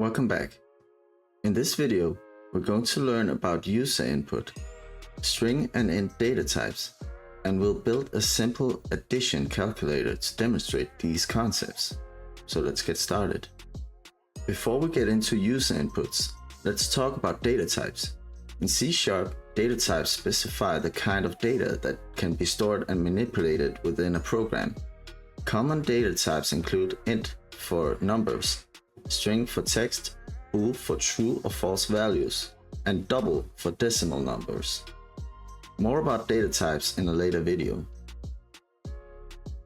Welcome back. In this video, we're going to learn about user input, string and int data types, and we'll build a simple addition calculator to demonstrate these concepts. So let's get started. Before we get into user inputs, let's talk about data types. In C#, data types specify the kind of data that can be stored and manipulated within a program. Common data types include int for numbers, string for text, bool for true or false values, and double for decimal numbers. More about data types in a later video.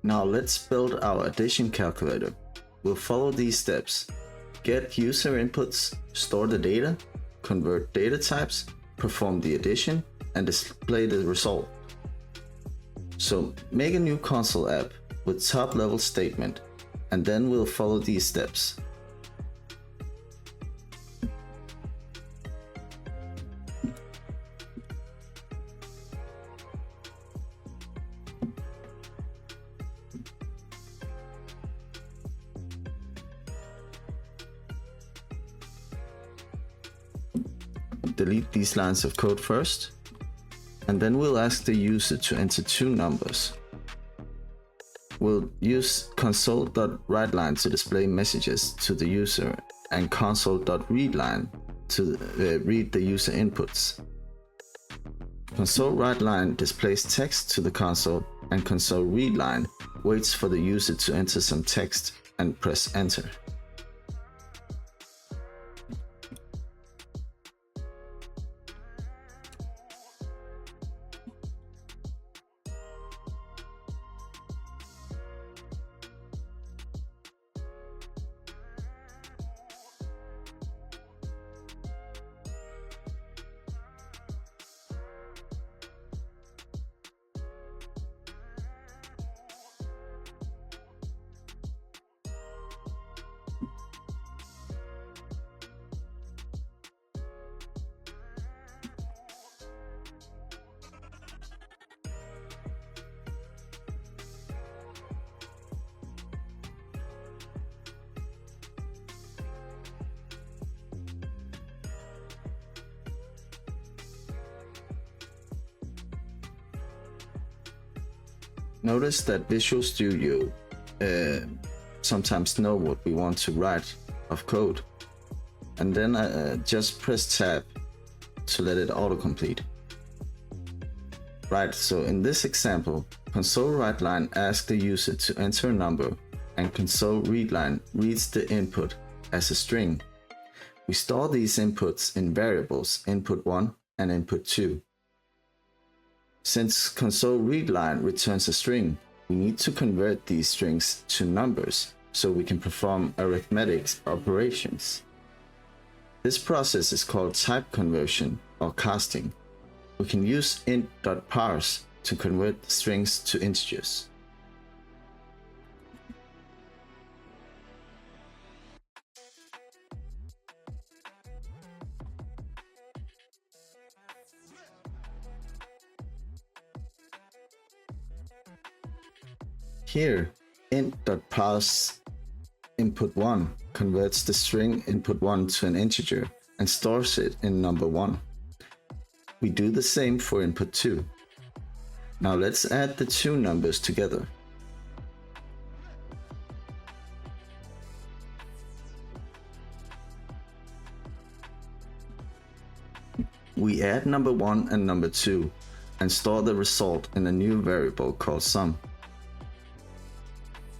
Now let's build our addition calculator. We'll follow these steps: get user inputs, store the data, convert data types, perform the addition, and display the result. So make a new console app with top level statement, and then we'll follow these steps. Delete these lines of code first, and then we'll ask the user to enter two numbers. We'll use console.writeLine to display messages to the user and console.readLine to read the user inputs. Console.writeLine displays text to the console, and console.readLine waits for the user to enter some text and press enter. Notice that Visual Studio sometimes know what we want to write of code, and then just press tab to let it autocomplete. Right, so in this example, console.writeLine asks the user to enter a number, and console.readLine reads the input as a string. We store these inputs in variables input1 and input2. Since console.readLine returns a string, we need to convert these strings to numbers so we can perform arithmetic operations. This process is called type conversion or casting. We can use int.parse to convert the strings to integers. Here, int.parse input1 converts the string input1 to an integer and stores it in number 1. We do the same for input2. Now let's add the two numbers together. We add number 1 and number 2 and store the result in a new variable called sum.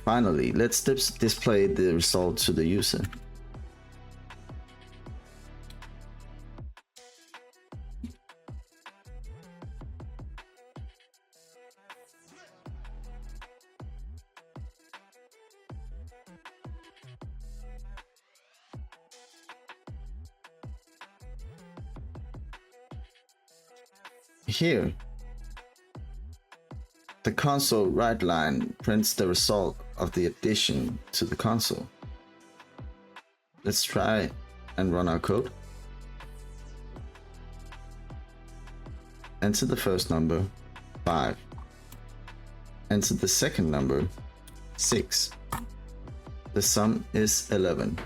Finally, let's display the result to the user. Here, the console.writeLine prints the result of the addition to the console. Let's try and run our code. Enter the first number, 5. Enter the second number, 6. The sum is 11.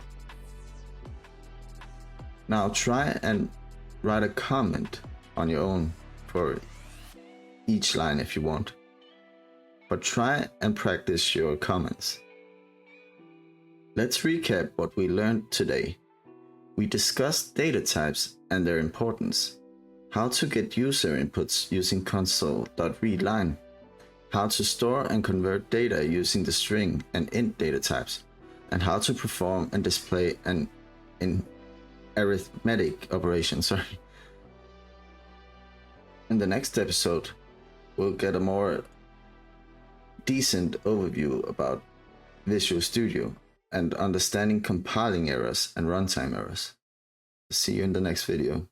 Now try and write a comment on your own for each line if you want. But try and practice your comments. Let's recap what we learned today. We discussed data types and their importance, how to get user inputs using console.readline, how to store and convert data using the string and int data types, and how to perform and display an arithmetic operation. In the next episode, we'll get a more decent overview about Visual Studio and understanding compiling errors and runtime errors. See you in the next video.